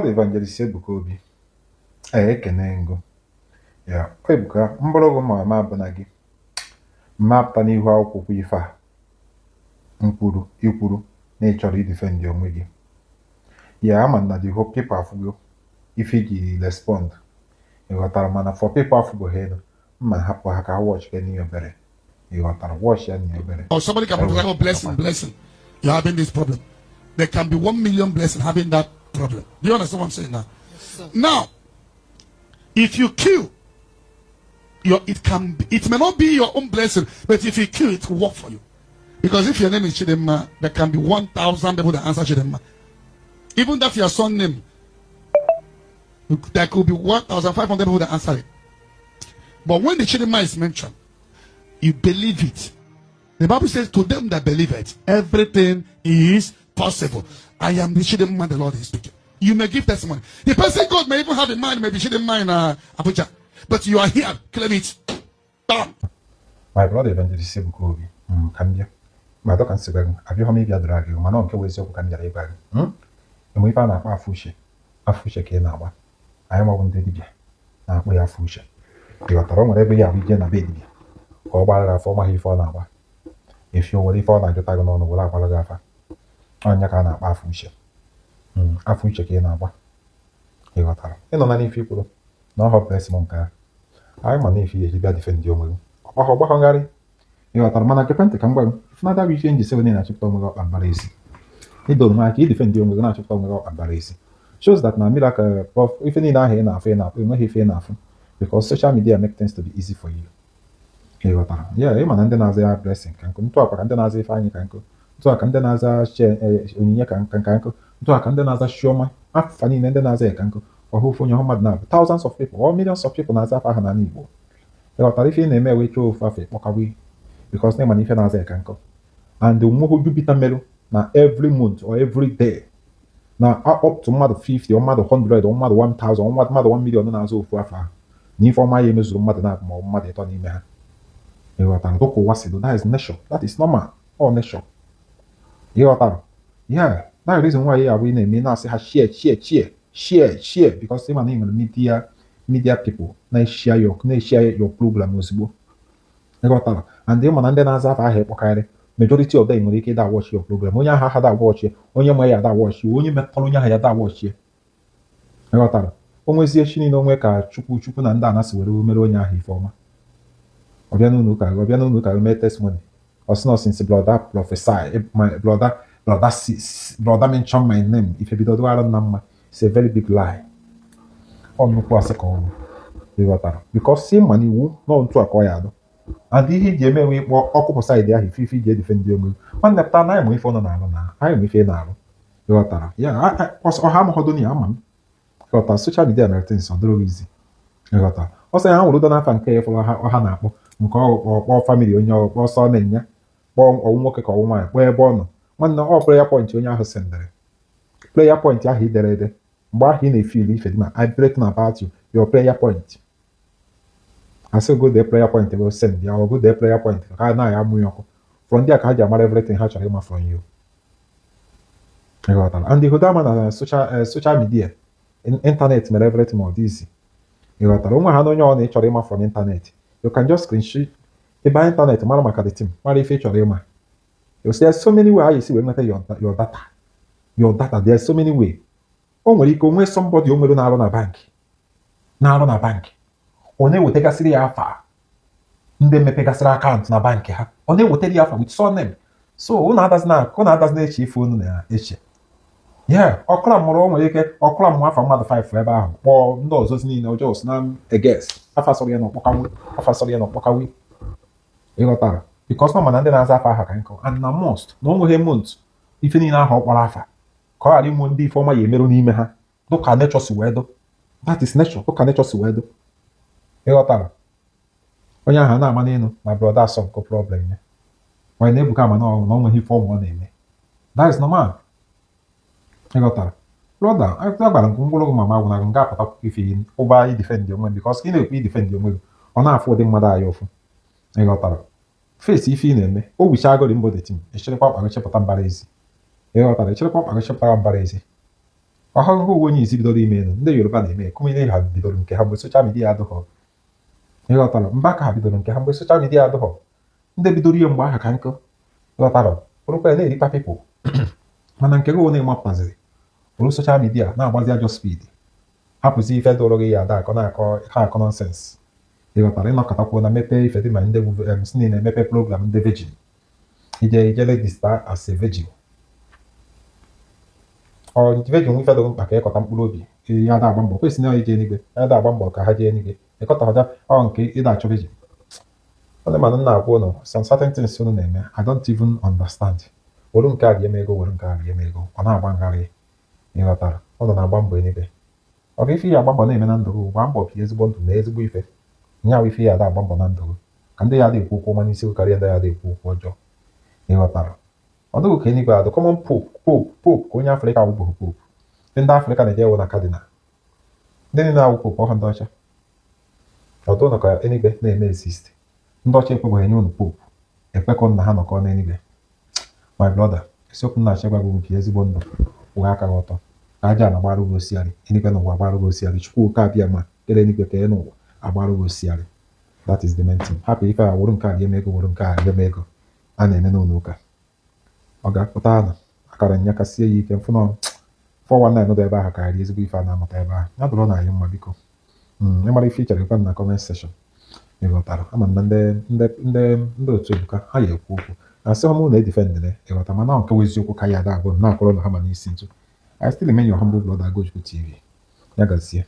brother evangelist Ebuka ekene ngo ya Ebuka mbụrụgụ ma bụ na gị mmapụta n'ihu akwụkwọ ife a ikwuru na ị chọrọ idefend onwe gị ya ama na the whole people afụgo ife gị respond ịghọtara mana for people afụgo ha elu mma hapụ ha ka ha watch gị n'ihe obere ịghọtara watch ya n'ihe obere. Or somebody can provide a blessing. You're having this problem. There can be 1 million blessing having that problem. Do you understand what I'm saying now? Yes, sir. Now, if you kill, it may not be your own blessing, but if you kill, it will work for you. Because if your name is Chidema, there can be 1,000 people that answer Chidema. Even if your son name, there could be 1,500 people that answer it. But when the Chidema is mentioned, you believe it. The Bible says, to them that believe it, everything is possible. I am the Chidema the Lord is speaking. You may give testimony. The person God may even have in mind, maybe Chidema in Abuja. But you are here, claim it. Done. My brother evangelist Ebuka Kambia. My dog can say, have you heard me be a drag? You man, okay, where's your Kambia? And we found a fushe came now. I am a one baby. Now we are fushe. You are wrong whatever you are, we get a baby. Or while I form a for now. If you will fall like the tiger on the wall, paragraph. On your can a fushe. A fushe came now. You got her. You know, any people. No hope bless monka. I'm an if you be defend your will. Oh, Hungary. You are Tarmana Capente come well. If not, I will change the 7 in a chip tongue and baresi. He don't like you defend your will not chip tongue and baresi. Shows that now miracle prof if any now enough enough, you know he fair enough. Because social media make things to be easy for you. Yeah, man, then as a blessing can come to a and then as a fine can go. So I can then as a share can go. So I can then as a show my funny and then as a can go. Or who for your home now? Thousands of people or millions of people as a fan evil. If you name a way to walk away because name an if as a can go. And the more you beat a mellow now every month or every day. Now up to mother 50 or mother 100 or mother 1,000 or mother 1 million as of far. Ni for my aim is mother not more mother to me. That is nature. That is normal. Or nature. Yeah, that's the reason why I win a mean I say share because they are media people. They share your program and they man then as I help okay. Majority of them will that watch your program. When you have that watch you, when you may that watch you, when you met Polonia had that watch you. I got that. Almost a shiny no make a chupu and danas with Melonia he former. Obiano Nuka made testimony. Or not since blood that prophesy my brother mention my name. If you don't know number, it's a very big lie. Oh no second. Because same money will not to acquire. And he gave me what occupy there if you defend you. One that time I'm with on I am with a now. Yeah, I was or ham hodonia man. Got a social media and things are very easy. You got that. Also, I would not and care for a hanapo, or family on your son in ya, born or work or woman, where born. One no prayer point on your sender. Prayer point, ya hit the lady. Why he may feel if I break about you, your prayer point. I say go there prayer point they will send you. I will go there prayer point. Now I am from there I can everything has to from you. And the Hudaman social media, internet made everything more easy. You got a nature from internet. You can just screenshot the by internet, Malamaka the team, what if feature you see there's so many ways you see when your data. Your data, there's so many ways. Only you can somebody who na run a bank. Na run a bank. One will take a city alpha. Then me pick a account na bank. One will take the alpha with surname. So one others na chief phone yeah, or clam more or clam one from mother 5 forever. Or no, those need no just now a guess. Alpha sorry no pokawi. You got that. Because no man and then as alpha can go. And na most no more months. If you need a hot or alpha. Call him one be for my email ni me ha. Look at nature suedo. That is nature. Look at nature suedo. You got that. When you have money, my brother some problem. When Ebuka man no he form one name. That is normal. You got that. Brother, I thought about Mama when I got up if he over defend your man because he will defend your will. On our for them mother you got that. Face if you name me. Oh, we shall go in body team. A shell pop and a chip of tambarese. You got that. A chip pop and a chip of tambarese. ọhụrụ uwe onye isi bidoro ime elu ndị Yoruba na-eme kụmine ha bidoro nke ha mgbe soshal midia adịghọ. Ịghọtara mba ka ha bidoro nke ha mgbe soshal midia adịghọ. Ndị bidoro ihe mgbe aha ka nkụ. Ịghọtara bụrụkwa na-erikpa pipụl mana nke gị na-emapụtaziri bụrụ soshal midia na-agbazi ajọ spidi hapụzi ife dụrụ gị ya ada akọ na-akọ ha akọ nọnsens. Ịghọtara ịnọkọtakwuo na mepe ife dị ma ndị si na-emepe program ndị vejin ije regista as a virgin. Vejin nwe ife dụrụ mkpa ka ịkọta mkpụrụ obi ya ada agba mbọ kwesị na ije eluigwe ya ada agba mbọ ka ha jee eluigwe ịkọta ọja nke ịda achọ vejin. Onye mana nna agwa ụnụ some certain things unu na-eme I don't even understand. Were nke a rie m ego were nke a rie m ego ọ na-agba ngharị. Ịghọtara ụnụ na-agba mbọ eluigwe ọ bụ ife ya agba mbọ na-eme na ndụ gị gbaa mbọ pịa ezigbo ndụ na ezigbo ife nya ife ya ada agba mbọ na ndụ gị ka ndị ya ada ekwu okwu ọma n'isi karịa ndị ya ada ekwu okwu ọjọọ. Ịghọtara ọ dịghị ka eluigwe adụ kọmọn pope ka onye Afrịka awụbụghị pope ndị Afrịka na-eje ewu na kadinal ndị niile awụ pope ọha ndị ọcha ọdụ ụlọ ka eluigwe na-eme exist ndị ọcha ekweghị enye ụnụ pope ekwekọ na ha nọkọ n'eluigwe. My brother isiokwu na-achọ gwa gị nke ezigbo ndụ ụgha aka gị ọtọ ka aja na-agbara gị osiarị eluigwe na ụwa agbara gị osiarị Chukwu oke abịa ma kele eluigwe ka ị n'ụwa agbara gị osiarị. That is the main thing. Hapụ ife a wụrụ nke a rie m ego wụrụ nke a rie m ego a na-eme n'ụlọ ụka ọ ga-apụta na akara nya kasie ya ike mfụ na 419 nọdụ ebe ahụ karịrị ezigbo ife a na-amụta ebe ahụ ya dụrụ na anyị mma biko ịmara ife ichere gwa m na comment section. Ịghọtara ama na ndị otu Ebuka ha ya ekwu okwu asị ọmụ na edifendịrị ịghọta mana nke eziokwu ka ya ada abụọ na-akọrọ na ha ma n'isi ntụ. I still remain your humble brother Gochukwu TV ya gazie.